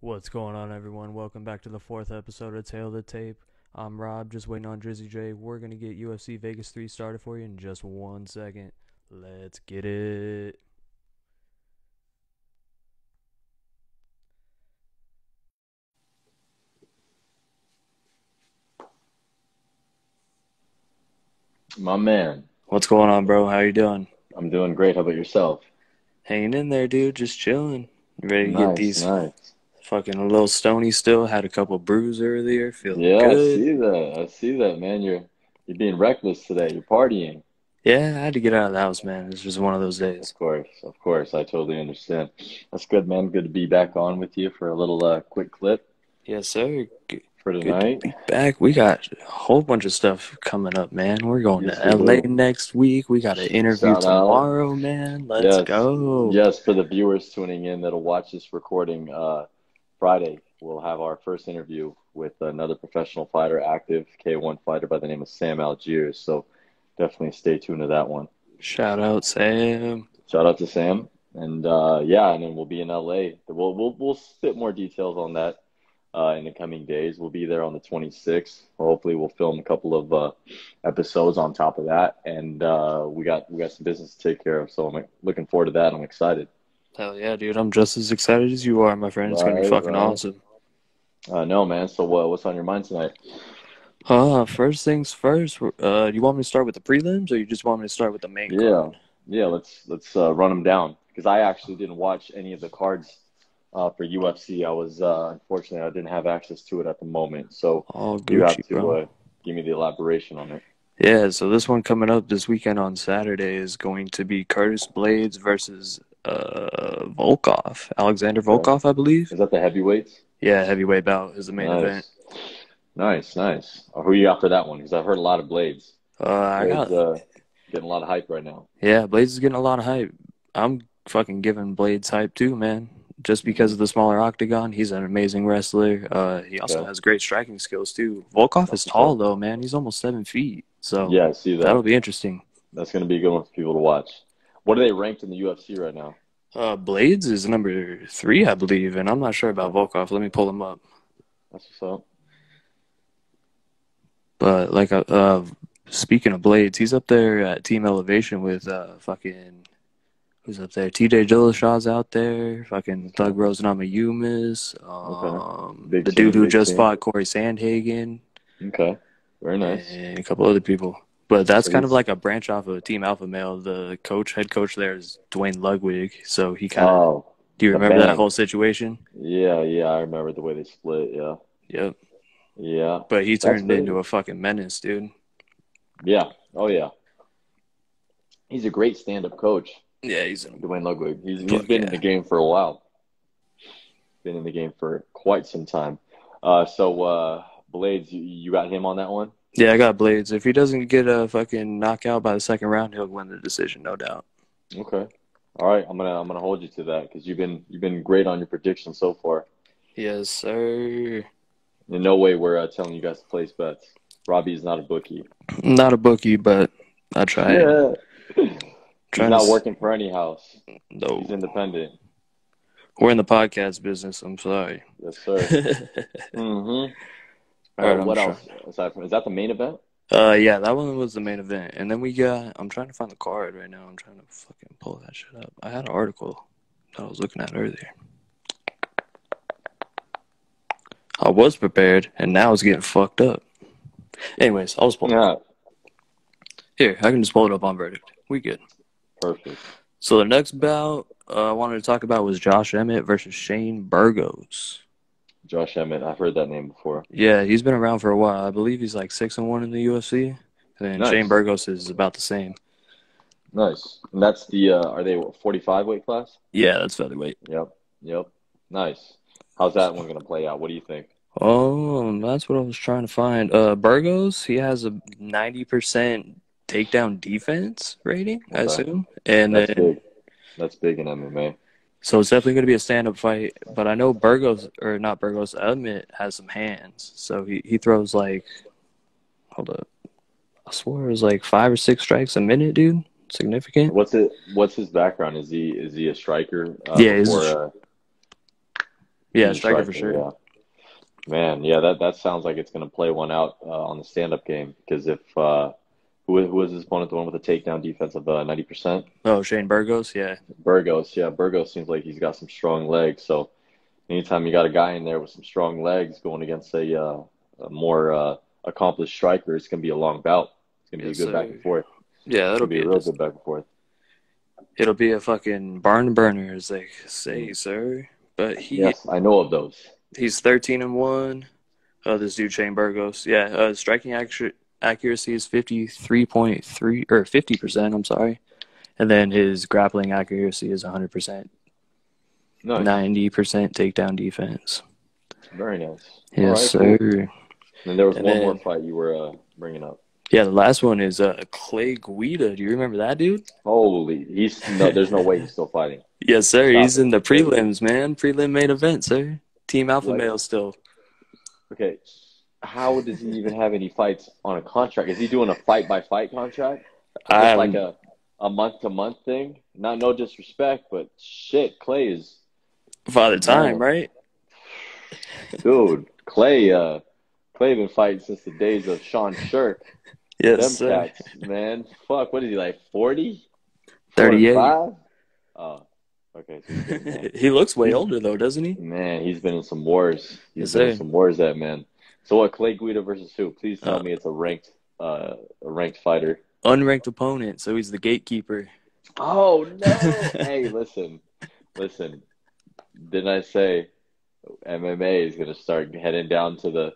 What's going on, everyone? Welcome back to the fourth episode of Tail of the Tape. I'm Rob, just waiting on Drizzy J. We're going to get UFC Vegas 3 started for you in just 1 second. Let's get it. My man, What's going on, bro? How you doing? I'm doing great. How about yourself? Hanging in there, dude. Just chilling. Ready to get Nice, these nice. fucking a little stony still. Had a couple brews earlier. Feeling Yeah, I good. see that. I see that, man. You're being reckless today. You're partying. Yeah, I had to get out of the house, man. It's just one of those days. Of course. I totally understand. That's good, man. Good to be back on with you for a little quick clip Yes, sir. for Good to tonight. be back. We got a whole bunch of stuff coming up, man. We're going Yes, to we LA do. next week. We got an interview Shout out. tomorrow, man. Let's Yes, go. yes, for the viewers tuning in that'll watch this recording Friday, we'll have our first interview with another professional fighter, active K1 fighter by the name of Sam Algiers. So definitely stay tuned to that one. Shout out, Sam. Shout out to Sam. And yeah, and then we'll be in LA. We'll spit more details on that in the coming days. We'll be there on the 26th. Hopefully, we'll film a couple of episodes on top of that, and we got some business to take care of. So I'm looking forward to that. I'm excited. Hell yeah, dude. I'm just as excited as you are, my friend. It's going to be Right, fucking right. awesome. No, man. So what's on your mind tonight? First things first. You want me to start with the prelims or you just want me to start with the main Yeah, card? yeah. Let's run them down because I actually didn't watch any of the cards for UFC. I was unfortunately I didn't have access to it at the moment. So All you have Gucci, to bro. give me the elaboration on it. Yeah, so this one coming up this weekend on Saturday is going to be Curtis Blades versus Volkov. Alexander Okay. Volkov, I believe. Is that the heavyweights? Yeah, heavyweight bout is the main event. Nice, nice, nice. Who are you after that one? Because I've heard a lot of Blades. I Blades got getting a lot of hype right now. Yeah, Blades is getting a lot of hype. I'm fucking giving Blades hype too, man. Just because Hmm. of the smaller octagon, he's an amazing wrestler. He also Okay, has great striking skills too. Volkov is that's what's tall up. though, man. He's almost 7 feet, so Yeah, I see that'll that. be interesting. That's going to be a good one for people to watch. What are they ranked in the UFC right now? Blades is number 3, I believe, and I'm not sure about Okay, Volkov. Let me pull him up. that's what's up. But speaking of Blades, he's up there at Team Elevation with fucking who's up there? TJ Dillashaw's out there. Fucking Okay, Thug Rose Namajunas. okay. Big The dude team, who big just team. fought Corey Sandhagen Okay, very nice. and a couple other people. But that's So kind of he's like a branch off of Team Alpha Male. The head coach there is Dwayne Ludwig. So he kind of, oh do you the remember that bang. whole situation? Yeah, yeah. I remember the way they split. Yeah, Yep. yeah. But he That's turned great. into a fucking menace, dude. Yeah. Oh yeah. He's a great stand-up coach, Yeah, he's in Dwayne Ludwig. He's fuck been in yeah. the game for a while. Been in the game for quite some time. Blades, you got him on that one? Yeah, I got Blades. If he doesn't get a fucking knockout by the second round, he'll win the decision, no doubt. Okay. All right. I'm gonna hold you to that because you've been great on your predictions so far. Yes, sir. In no way we're telling you guys to place bets. Robbie is not a bookie. I'm not a bookie, but I try. Yeah. He's Trying to. not working for any house. No, He's independent. we're in the podcast business. I'm sorry. Yes, sir. Mm-hmm. All right, I'm What trying. else aside from is that the main event? Yeah, that one was the main event, and then we got. I'm trying to find the card right now. I'm trying to fucking pull that shit up. I had an article that I was looking at earlier. I was prepared, and now it's getting fucked up. Anyways, I'll just pull it up. Yeah. Here, I can just pull it up on Verdict. We good. Perfect. So the next bout I wanted to talk about was Josh Emmett versus Shane Burgos. Josh Emmett. I've heard that name before. Yeah, he's been around for a while. I believe he's like 6-1 in the UFC, and Shane Nice. Burgos is about the same. Nice. And that's the are they 45 weight class? Yeah, that's featherweight. Yep. Yep. Nice. How's that one gonna play out? What do you think? Oh, that's what I was trying to find. Burgos, he has a 90% takedown defense rating, I Okay. assume, and That's then big. That's big in MMA. so it's definitely going to be a stand-up fight. But I know Burgos or not Burgos, Emmett has some hands, so he throws like hold up, I swore it was like 5 or 6 strikes a minute, dude. Significant. What's his background? Is he a striker Yeah, before Yeah, He's a striker for striker, sure. yeah. Man, yeah, that sounds like it's going to play one out on the stand-up game because if who was his opponent, the one with the takedown defense of 90%? Oh, Shane Burgos, yeah. Burgos, yeah, Burgos seems like he's got some strong legs. So anytime you got a guy in there with some strong legs going against a more accomplished striker, it's going to be a long bout. It's going to be a Yes, good back and sir. forth. Yeah, It's that'll going to be be a it. real good back and forth. It'll be a fucking barn burner, as they say, Mm. sir. But Yes, I know of those. he's 13-1. This dude Shane Burgos, yeah. Striking accuracy is 53.3 or 50%. I'm sorry, and then his grappling accuracy is 100%. Nice. 90% takedown defense. Very nice. All Yes, right, cool. sir. And there was And one more then, fight you were bringing up. yeah, the last one is Clay Guida. Do you remember that dude? Holy, there's no way he's still fighting. Yes, sir. Stop He's in it. the prelims, man. Prelim main event, sir. Team Alpha What? Male still. Okay, how does he even have any fights on a contract? Is he doing a fight by fight contract? I Just like haven't a month to month thing? Not no disrespect, but shit, Clay is Father Time, man, right? dude. Clay been fighting since the days of Sean Shirk. Yes, Them sir. cats, man. Fuck, what is he like? 40? 38. 45? Oh, okay. So he's getting there. He looks way He's older though, doesn't he? Man, he's been in some wars. Yes, He's been in sir. some wars, that man. So what? Clay Guida versus who? Please tell Uh, me it's a ranked fighter. Unranked opponent, so he's the gatekeeper. Oh no! Hey, listen. Didn't I say MMA is gonna start heading down to the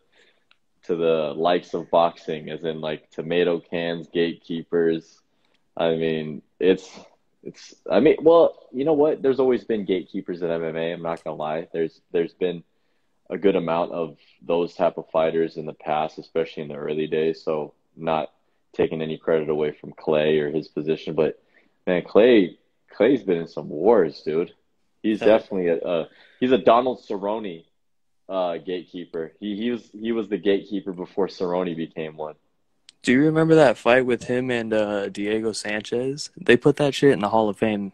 likes of boxing, as in like tomato cans, gatekeepers. I mean, it's. I mean, well, you know what? There's always been gatekeepers in MMA. I'm not gonna lie. There's been a good amount of those type of fighters in the past, especially in the early days. So not taking any credit away from Clay or his position, but man, Clay's been in some wars, dude. He's Uh, definitely he's a Donald Cerrone gatekeeper. He was the gatekeeper before Cerrone became one. do you remember that fight with him and Diego Sanchez? They put that shit in the Hall of Fame.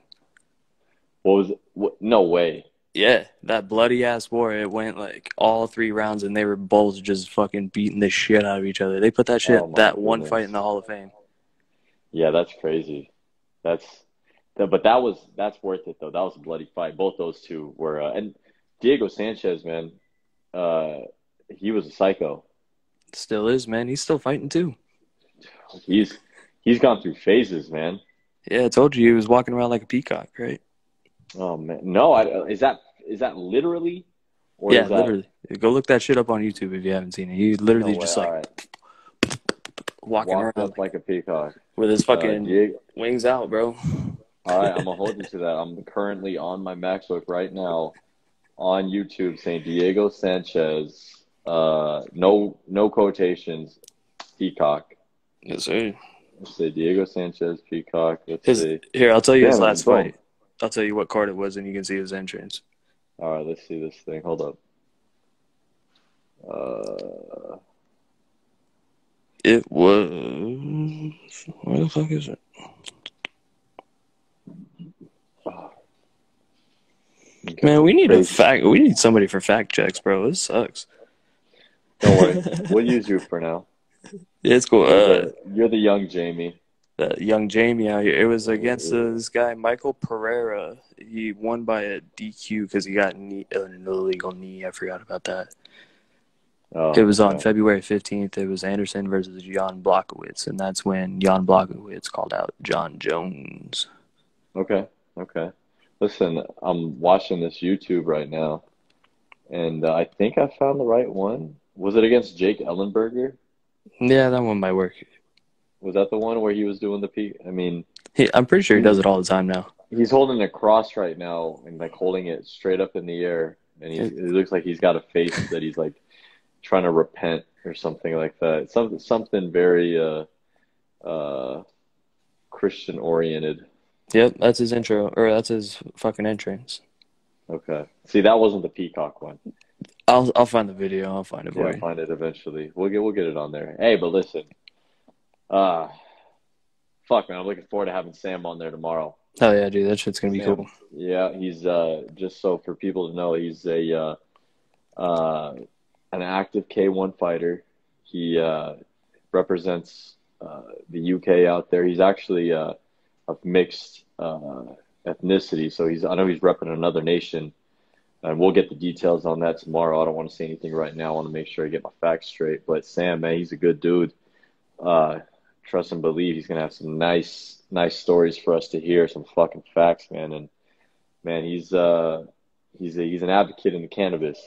What was it? No way. Yeah, that bloody ass war. It went like all 3 rounds, and they were both just fucking beating the shit out of each other. They put Oh my that one fight in goodness. the Hall of Fame. Yeah, that's crazy. That's but that's worth it though. That was a bloody fight. Both those two were and Diego Sanchez, man, uh, he was a psycho. Still is, man. He's still fighting too. He's he's gone through phases, man. Yeah, I told you he was walking around like a peacock, right? Oh man, no, is that literally, or Yeah, is that literally. Go look that shit up on YouTube if you haven't seen it. He no literally way? just All like right, walking walked around up like like a peacock. with his fucking Diego, wings out, bro. all right, I'm gonna hold you to that. I'm currently on my MacBook right now on YouTube saying Diego Sanchez, no quotations, peacock. Yes, sir. Let's see, Diego Sanchez, peacock. Let's His see. here, I'll tell you his Damn, last boom. fight. I'll tell you what card it was, and you can see his entrance. All right, let's see this thing. Hold up. Uh, It was where the fuck is it? oh, okay. Man, we need Crazy. we need somebody for fact checks, bro. This sucks. Don't worry, we'll use you for now. It's cool. You're the young Jamie. Young Jamie out here. It was against Yeah. this guy Michael Pereira. He won by a DQ because he got an illegal knee. I forgot about that. It Oh, was on okay. February 15th. It was Anderson versus Jan Blachowicz, and that's when Jan Blachowicz called out John Jones. Okay. Okay. Listen, I'm watching this YouTube right now, and I think I found the right one. Was it against Jake Ellenberger? Yeah, that one might work. Was that the one where he was doing the peak? I mean, I'm pretty sure he he's does it all the time now. he's holding a cross right now and like holding it straight up in the air, and it looks like he's got a face that he's like trying to repent or something like that. Something very Christian oriented. Yep, that's his intro, or that's his fucking entrance. Okay. See, that wasn't the peacock one. I'll find the video. I'll find it Yeah, for I'll you. find it eventually. We'll get it on there. Hey, but listen, uh, fuck man, I'm looking forward to having Sam on there tomorrow. Oh yeah, dude, that shit's gonna be Sam, cool. yeah, he's just so for people to know, he's a uh, an active K1 fighter. He represents the UK out there. He's actually of mixed ethnicity, so I know he's repping another nation, and we'll get the details on that tomorrow. I don't want to say anything right now. I want to make sure I get my facts straight. But Sam, man, he's a good dude. Uh, Trust and believe he's gonna have some nice stories for us to hear, some fucking facts, man. And man, he's an advocate in the cannabis.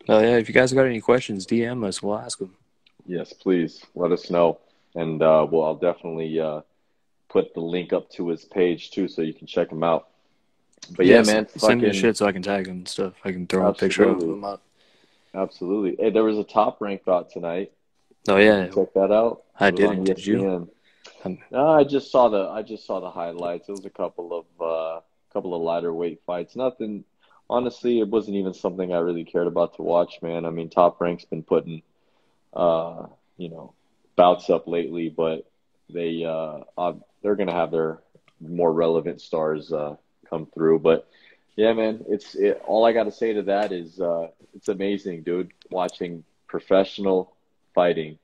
Oh yeah, if you guys got any questions, DM us. We'll ask them. Yes, please let us know, and I'll definitely put the link up to his page too, so you can check him out. But yeah, Yes, man, send me the fucking shit so I can tag them and stuff. I can throw a picture of absolutely, them up. absolutely. Hey, there was a top rank bout tonight. Oh Did you yeah, check that out? I It was on didn't. Did you? ESPN. No, I just saw the highlights. It was a couple of lighter weight fights. Nothing. Honestly, it wasn't even something I really cared about to watch, man. I mean, Top Rank's been putting uh, you know, bouts up lately, but they're gonna have their more relevant stars come through. But yeah, man, all I got to say to that is it's amazing, dude. Watching professional fighting,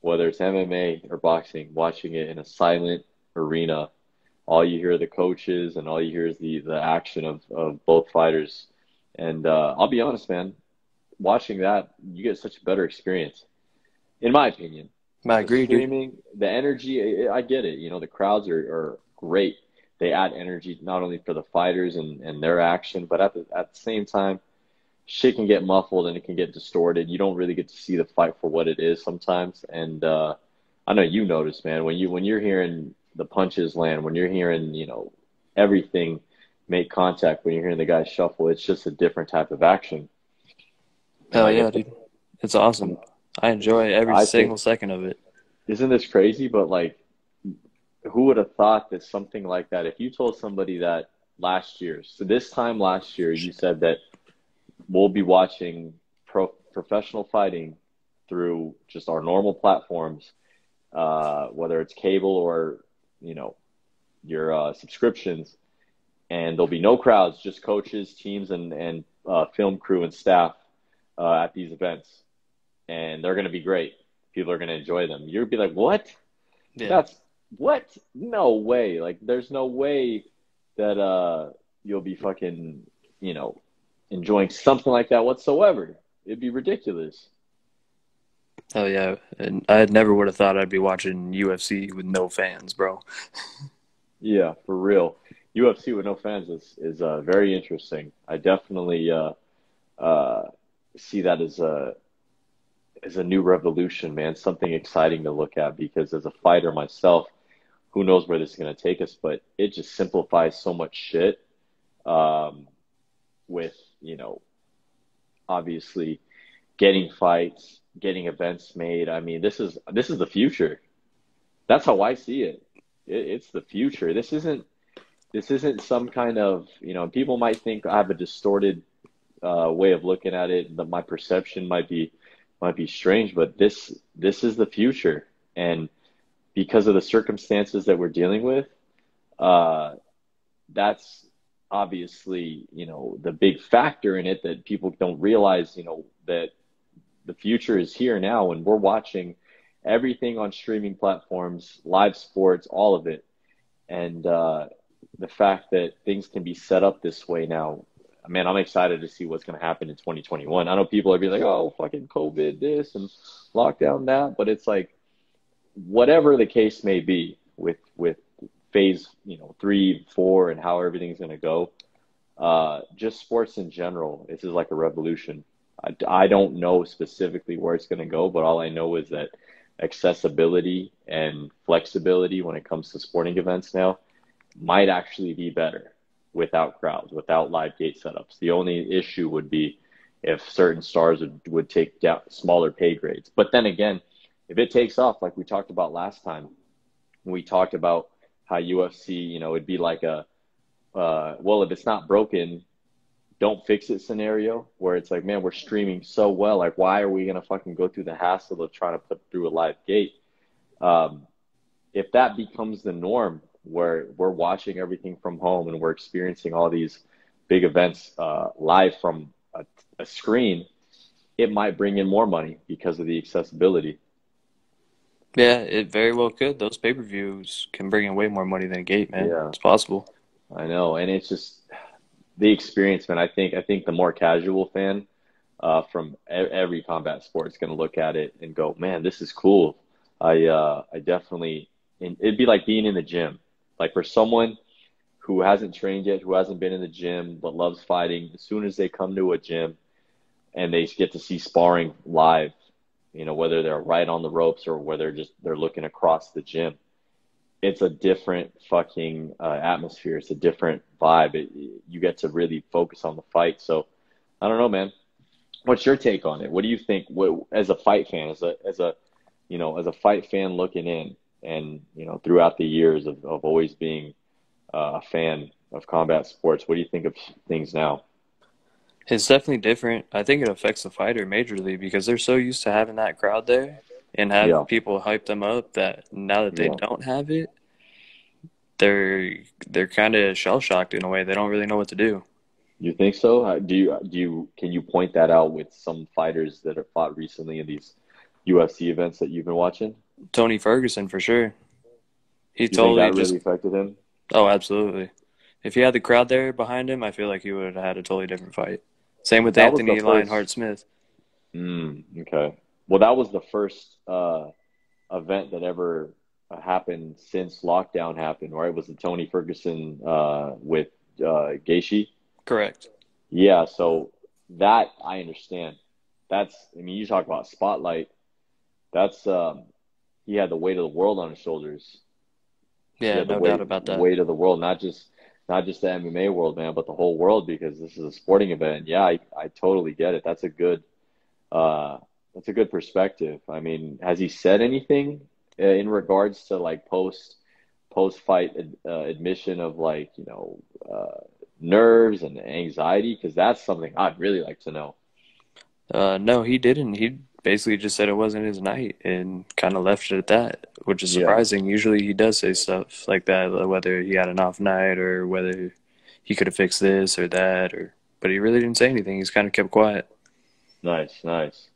whether it's MMA or boxing, watching it in a silent arena. All you hear are the coaches, and all you hear is the action of both fighters. And I'll be honest, man, watching that, you get such a better experience, in my opinion. I The agree, dude. streaming, the energy, I get it. You know, the crowds are great. They add energy not only for the fighters and their action, but at the same time, shit can get muffled and it can get distorted. You don't really get to see the fight for what it is sometimes. And I know you notice, man, when you're hearing the punches land, when you're hearing, everything make contact, when you're hearing the guys shuffle, it's just a different type of action. And Hell like yeah, dude. It's awesome. I enjoy every I think, single second of it. isn't this crazy? But like, who would have thought that something like that? If you told somebody that last year, so this time last year, you said that we'll be watching professional fighting through just our normal platforms, whether it's cable or you know your subscriptions, and there'll be no crowds, just coaches, teams, and film crew and staff at these events, and they're going to be great. People are going to enjoy them. You'd be like, what? Yeah. That's what? No way. Like, there's no way that you'll be fucking, you know, enjoying something like that whatsoever. It'd be ridiculous. Hell yeah. And I never would have thought I'd be watching UFC with no fans, bro. Yeah, for real. UFC with no fans is very interesting. I definitely uh, see that as a new revolution, man. Something exciting to look at because as a fighter myself, who knows where this is going to take us? But it just simplifies so much shit. Um, with obviously getting fights, getting events made. I mean, this is the future. That's how I see it. It's the future. This isn't some kind of people might think I have a distorted way of looking at it. That my perception might be strange, but this is the future, and because of the circumstances that we're dealing with, uh, that's obviously the big factor in it that people don't realize. That the future is here now, and we're watching everything on streaming platforms, live sports, all of it. And the fact that things can be set up this way now, man, I'm excited to see what's going to happen in 2021. I know people are being like, oh, fucking COVID this and lockdown that, but it's like, whatever the case may be with phase, 3, 4, and how everything's going to go, just sports in general, this is like a revolution. I don't know specifically where it's going to go, but all I know is that accessibility and flexibility when it comes to sporting events now might actually be better without crowds, without live gate setups. The only issue would be if certain stars would take down smaller pay grades. But then again, if it takes off, like we talked about last time, we talked about how UFC, it'd be like well, if it's not broken, don't fix it scenario where it's like, man, we're streaming so well. Like, why are we going to fucking go through the hassle of trying to put through a live gate? Um, if that becomes the norm where we're watching everything from home and we're experiencing all these big events live from a screen, it might bring in more money because of the accessibility. Yeah, it very well could. Those pay-per-views can bring in way more money than a gate, man. Yeah, It's possible. I know, and it's just the experience, man. I think the more casual fan from every combat sport is going to look at it and go, man, this is cool. I definitely, and it'd be like being in the gym. Like for someone who hasn't trained yet, who hasn't been in the gym but loves fighting, as soon as they come to a gym and they get to see sparring live, whether they're right on the ropes or whether they're looking across the gym, it's a different fucking atmosphere. It's a different vibe. You get to really focus on the fight. So I don't know, man. What's your take on it? What do you think? As a fight fan, as a fight fan looking in, and throughout the years of always being a fan of combat sports, what do you think of things now? It's definitely different. I think it affects the fighter majorly because they're so used to having that crowd there and have Yeah, people hype them up that now that they yeah. don't have it, they're kind of shell shocked in a way. They don't really know what to do. You think so? Can you point that out with some fighters that have fought recently in these UFC events that you've been watching? Tony Ferguson for sure. He You think totally that just really affected him? oh, absolutely. If he had the crowd there behind him, I feel like he would have had a totally different fight. Same with That was the Anthony first. Lionheart Smith. Okay. Well, that was the first event that ever happened since lockdown happened, right? Was the Tony Ferguson with Gaethje? Correct. Yeah. So that I understand. I mean, you talk about spotlight. That's he had the weight of the world on his shoulders. He Yeah, had the no doubt weight about that. weight of the world, not just the MMA world, man, but the whole world because this is a sporting event. Yeah, I totally get it. Uh, that's a good perspective. I mean, has he said anything in regards to like post fight admission of like nerves and anxiety? Because that's something I'd really like to know. No, he didn't. He basically just said it wasn't his night and kind of left it at that, which is Yeah, surprising. Usually he does say stuff like that, whether he had an off night or whether he could have fixed this or that, but he really didn't say anything. He's kind of kept quiet. nice, nice.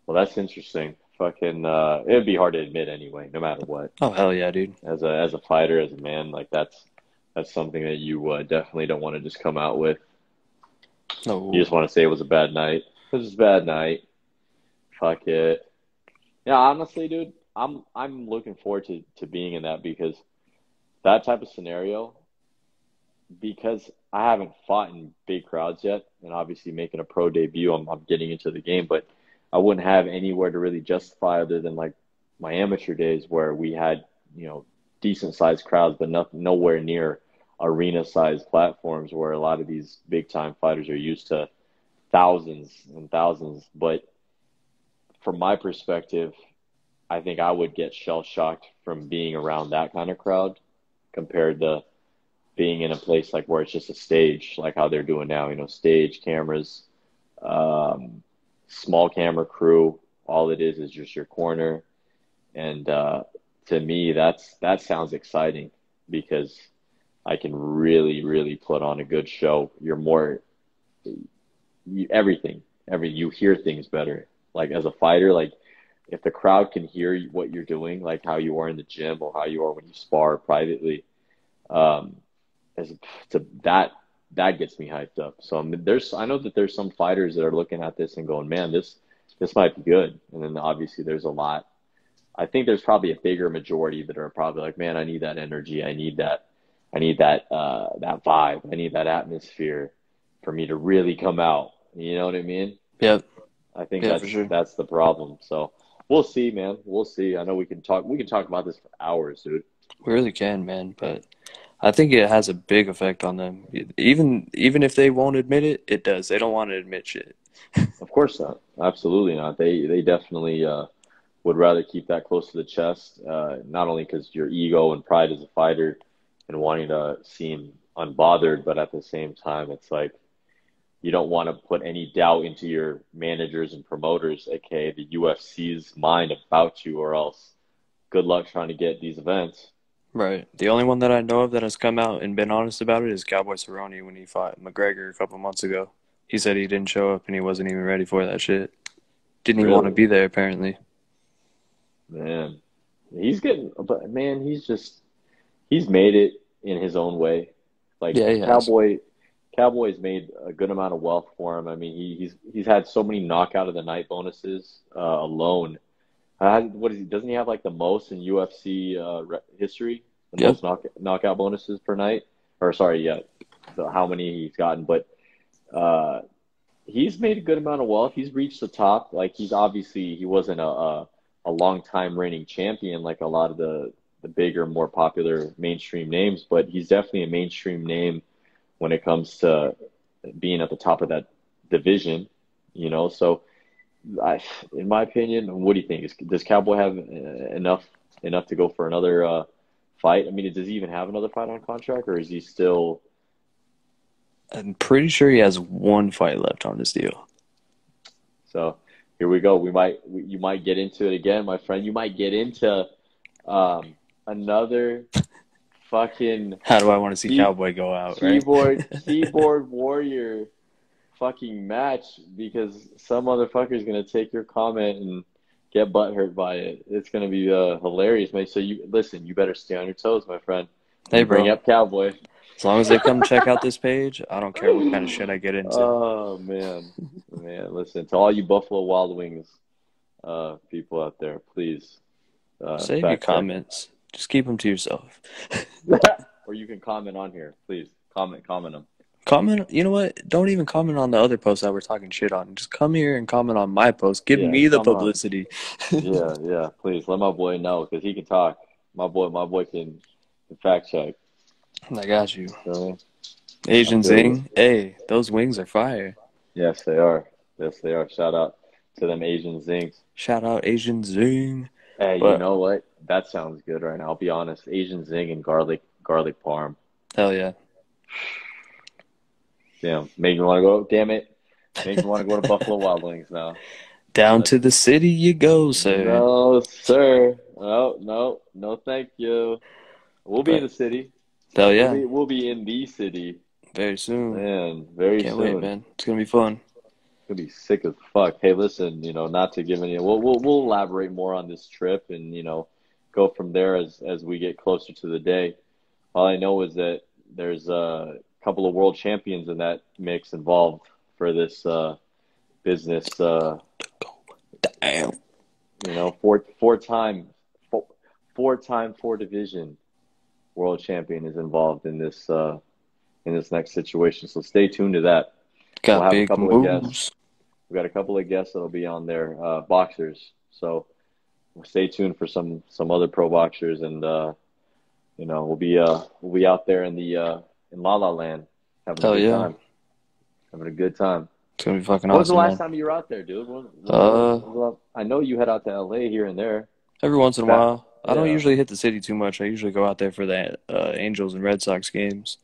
Well, that's interesting. Fucking, it'd be hard to admit anyway, no matter what. Oh, hell yeah, dude. As a fighter, as a man, like that's something that you definitely don't want to just come out with. You No. just want to say it was a bad night. It was a bad night. Fuck it. Yeah, honestly, dude, I'm looking forward to being in that because that type of scenario, because I haven't fought in big crowds yet, and obviously making a pro debut, I'm getting into the game, but I wouldn't have anywhere to really justify other than like my amateur days where we had, decent sized crowds, but nowhere near arena sized platforms where a lot of these big time fighters are used to thousands and thousands. But from my perspective, I think I would get shell shocked from being around that kind of crowd compared to being in a place like where it's just a stage, like how they're doing now, stage cameras, um, small camera crew. All it is just your corner. And to me, that sounds exciting because I can really, really put on a good show. You're more everything, you hear things better. Like as a fighter, like if the crowd can hear what you're doing, like how you are in the gym or how you are when you spar privately, um, as to that gets me hyped up. So I know that there's some fighters that are looking at this and going, man, this might be good. And then obviously there's a lot. I think there's probably a bigger majority that are probably like, man, I need that energy. I need that vibe. I need that atmosphere for me to really come out. You know what I mean? Yep. I think Yeah, for that's sure. that's the problem. So we'll see, man. We'll see. I know we can talk about this for hours, dude. We really can, man. But I think it has a big effect on them. Even if they won't admit it, it does. They don't want to admit shit. Of course not. Absolutely not. They definitely would rather keep that close to the chest, not only because your ego and pride as a fighter and wanting to seem unbothered, but at the same time, it's like you don't want to put any doubt into your managers and promoters, aka the UFC's mind about you, or else good luck trying to get these events. Right. The only one that I know of that has come out and been honest about it is Cowboy Cerrone when he fought McGregor a couple months ago. He said he didn't show up and he wasn't even ready for that shit. didn't even want to Really? be there apparently. Man, but man, he's made it in his own way. Like Yeah, he has. Cowboy's made a good amount of wealth for him. I mean, he's had so many knockout of the night bonuses alone. What is he? Doesn't he have like the most in UFC history? The Yep. most knockout bonuses per night? Or sorry, yeah, how many he's gotten? But uh, he's made a good amount of wealth. He's reached the top. Like he wasn't a long time reigning champion like a lot of the bigger, more popular mainstream names, but he's definitely a mainstream name when it comes to being at the top of that division. So in my opinion, what do you think? Does Cowboy have enough to go for another fight? I mean, does he even have another fight on contract, or is he still? I'm pretty sure he has one fight left on his deal. So here we go. You might get into it again, my friend. You might get into another fucking How do I want to see key, Cowboy go out, right? keyboard warrior fucking match because some motherfucker's gonna take your comment and get butthurt by it. It's gonna be hilarious, mate. So you better stay on your toes, my friend. Hey, And bring bro. up Cowboy. As long as they come check out this page, I don't care what kind of shit I get into. Oh man, listen to all you Buffalo Wild Wings people out there, please Save your fact check. comments. Just keep them to yourself. Or you can comment on here, please. Comment them. Comment. You know what? Don't even comment on the other posts that we're talking shit on. Just come here and comment on my post. Give Yeah, me the come on. publicity. Yeah, please let my boy know because he can talk. My boy can fact check. I got you. So, I Asian feel you. Zing. Hey, those wings are fire. Yes, they are. Yes, they are. Shout out to them Asian zings. Shout out Asian Zing. Hey, you But know what? That sounds good right now. I'll be honest. Asian zing and garlic parm. hell yeah. Damn, make me want to go. Damn it, make me want to go to Buffalo Wild Wings now. Down But to the city you go, sir. no, sir. No, thank you. We'll be in But the city. hell We'll yeah. be we'll be in the city, Very soon. man. Very Can't wait, soon. man. It's gonna be fun. It's gonna be sick as fuck. Hey, listen, not to give any. We'll elaborate more on this trip and go from there as we get closer to the day. All I know is that there's a couple of world champions in that mix involved for this business. Damn. Four-time four division world champion is involved in this next situation. So stay tuned to that. We'll Got have a big couple of guests. moves. We got a couple of guests that'll be on there, boxers. So stay tuned for some other pro boxers, and we'll be out there in La La Land having a Hell good yeah. time. Having a good time. It's gonna be fucking When was the awesome, last man. time you were out there, dude? I know you head out to LA here and there. Every once in a That, while. I don't yeah. usually hit the city too much. I usually go out there for the Angels and Red Sox games.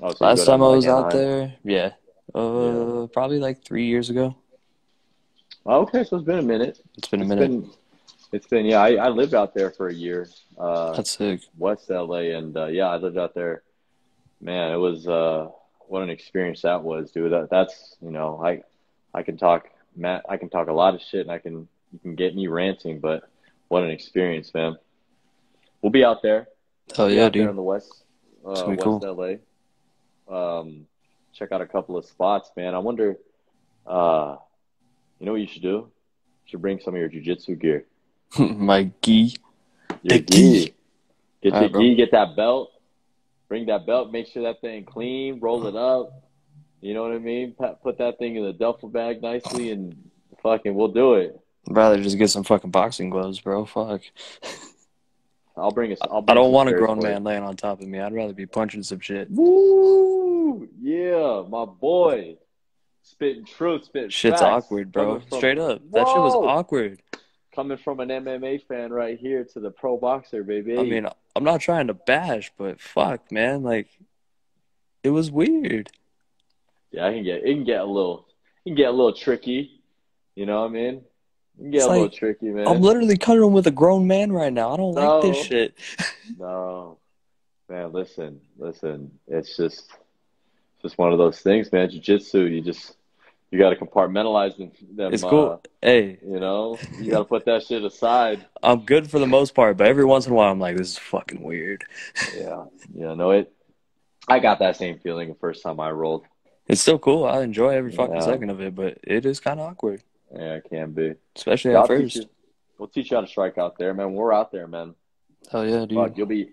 Oh, so you go Last down time to I like was out Anaheim. there, yeah. Yeah. Probably like 3 years ago. Oh, okay, so it's been a minute. It's been a It's minute. been it's been yeah. I lived out there for a year, That's sick. West LA, and yeah, I lived out there. Man, it was what an experience that was, dude. That's I can talk, Matt. I can talk a lot of shit, and you can get me ranting, but what an experience, man. We'll be out there. Hell Be yeah, out there in dude. the It's gonna be West cool. LA. Check out a couple of spots, man. I wonder, uh, you know what you should do? You should bring some of your jiu-jitsu gear. My gi. Your The gi. gi. Get All your right, bro. gi, get that belt. Bring that belt, make sure that thing clean, roll it up. You know what I mean? Put that thing in the duffel bag nicely and fucking we'll do it. I'd rather just get some fucking boxing gloves, bro. Fuck. I'll I bring don't some want a spares grown for you. man laying on top of me. I'd rather be punching some shit. Woo! Yeah, my boy. Spitting truth, spitting Shit's facts. awkward, bro. Straight up. That shit was Whoa! awkward. Coming from an MMA fan right here to the pro boxer, I baby. mean, I'm not trying to bash, but fuck, man. Like, it was weird. Yeah, it can get a little tricky. You know what I mean? It can get It's a little like, tricky, I'm man. literally cuddling with a grown man right now. I don't like this No, shit. no, man. Listen. It's just one of those things, man. Jiu-jitsu, You got to compartmentalize them. It's cool. Hey, You know, you got to put that shit aside. I'm good for the most part, but every once in a while I'm like, this is fucking weird. Yeah, yeah. No, I got that same feeling the first time I rolled. It's still cool. I enjoy every fucking Yeah, second of it, but it is kind of awkward, yeah, it can be. especially Yeah, at I'll teach you. first. We'll teach you how to strike out there, man. We're out there, man. Hell yeah, Fuck, dude. you'll be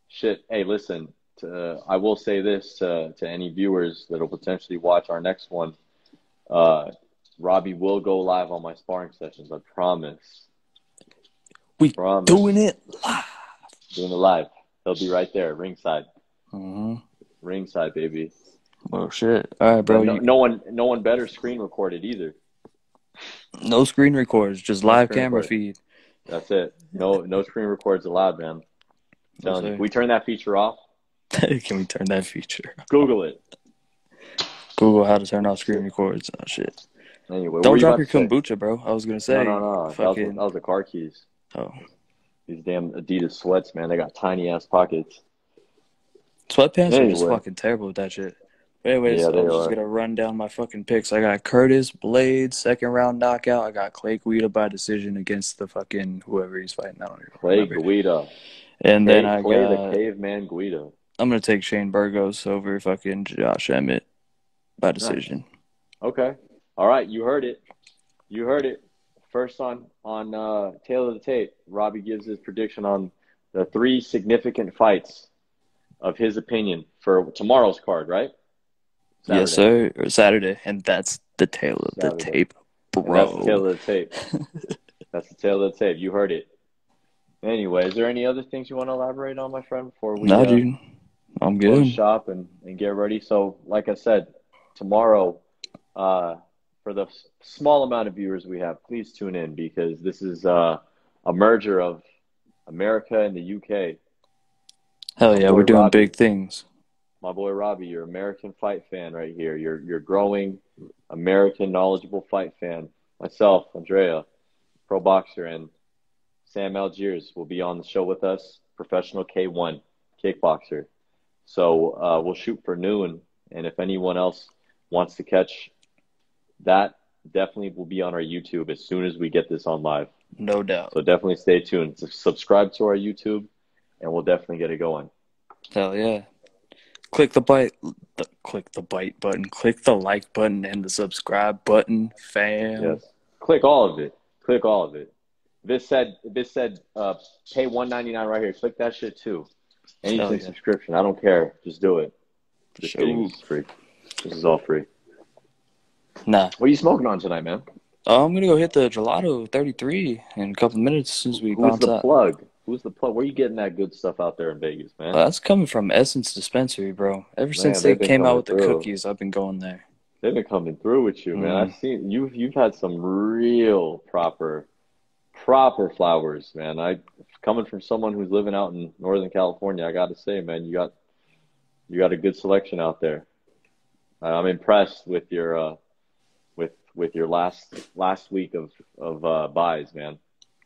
shit. Hey, listen. I will say this to any viewers that'll potentially watch our next one. Uh, Robbie will go live on my sparring sessions. I promise. We doing Promise. it live. Doing it live. He'll be right there, ringside. Mm-hmm. Ringside, baby. Well, shit. All right, bro. But no one better screen recorded either. No screen records, just No live screen camera record. feed. That's it. No screen records allowed, man. I'm telling you. Yes, If we turn that feature off, can we turn that feature? Google it. Google how to turn off screen records. Oh, shit. Anyway, what were Don't you drop about your to say? kombucha, bro. I was going to say. No. Fucking. That was the car keys. Oh. These damn Adidas sweats, man. They got tiny ass pockets. Sweatpants are just Anyway. fucking terrible with that shit. But anyways, Yeah, I they was just are. going to run down my fucking picks. I got Curtis Blades, second round knockout. I got Clay Guida by decision against the fucking whoever he's fighting. I don't even Clay remember. Guida. And then I Clay the got. caveman Guida. I'm going to take Shane Burgos over fucking Josh Emmett by decision. Nice. Okay. All right. You heard it. First on Tail of the Tape, Robbie gives his prediction on the 3 significant fights of his opinion for tomorrow's card, right? Saturday. Yes, sir. Or Saturday. And that's the tail of the tape, bro. And that's the tail of the tape. That's the tail of the tape. You heard it. Anyway, is there any other things you want to elaborate on, my friend, before we No, dude. I'm close good. shop and get ready? So, like I said, tomorrow, for the small amount of viewers we have, please tune in because this is a merger of America and the UK. Hell yeah, we're doing Robbie, big things. My boy Robbie, you're an American fight fan right here. You're growing American knowledgeable fight fan. Myself, Andrea, pro boxer, and Sam Algiers will be on the show with us, professional K1 kickboxer. So we'll shoot for noon, and if anyone else wants to catch that, definitely will be on our YouTube as soon as we get this on live. No doubt. So definitely stay tuned. Subscribe to our YouTube, and we'll definitely get it going. Hell yeah. Click the bite button. Click the like button and the subscribe button, fam. Yes. Click all of it. This said pay $1.99 right here. Click that shit too. Anything subscription. I don't care. Just do it. Just kidding. This is free. This is all free. Nah. What are you smoking on tonight, man? I'm going to go hit the Gelato 33 in a couple of minutes since we Who's the plug? Where are you getting that good stuff out there in Vegas, man? That's coming from Essence Dispensary, bro. Ever since they came out with the cookies, I've been going there. They've been coming through with you, man. I've seen you've had some real proper flowers, man. Coming from someone who's living out in Northern California, I got to say, man, you got a good selection out there. I'm impressed with your with your last week of buys, man.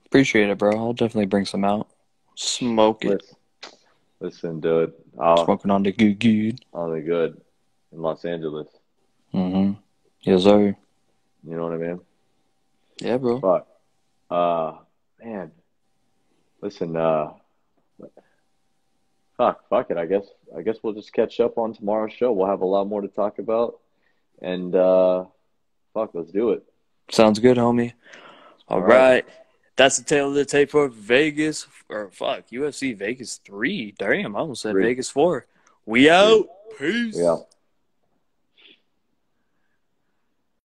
Appreciate it, bro. I'll definitely bring some out. Smoke it. Listen, dude. Smoking on the good. On the good in Los Angeles. Mm-hmm. Yes, sir. You know what I mean? Yeah, bro. Fuck. Man. Listen, fuck it. I guess we'll just catch up on tomorrow's show. We'll have a lot more to talk about. And let's do it. Sounds good, homie. All right. That's the tail of the tape for Vegas. UFC Vegas 3. Damn, I almost said Vegas 4. We out. Peace. We out.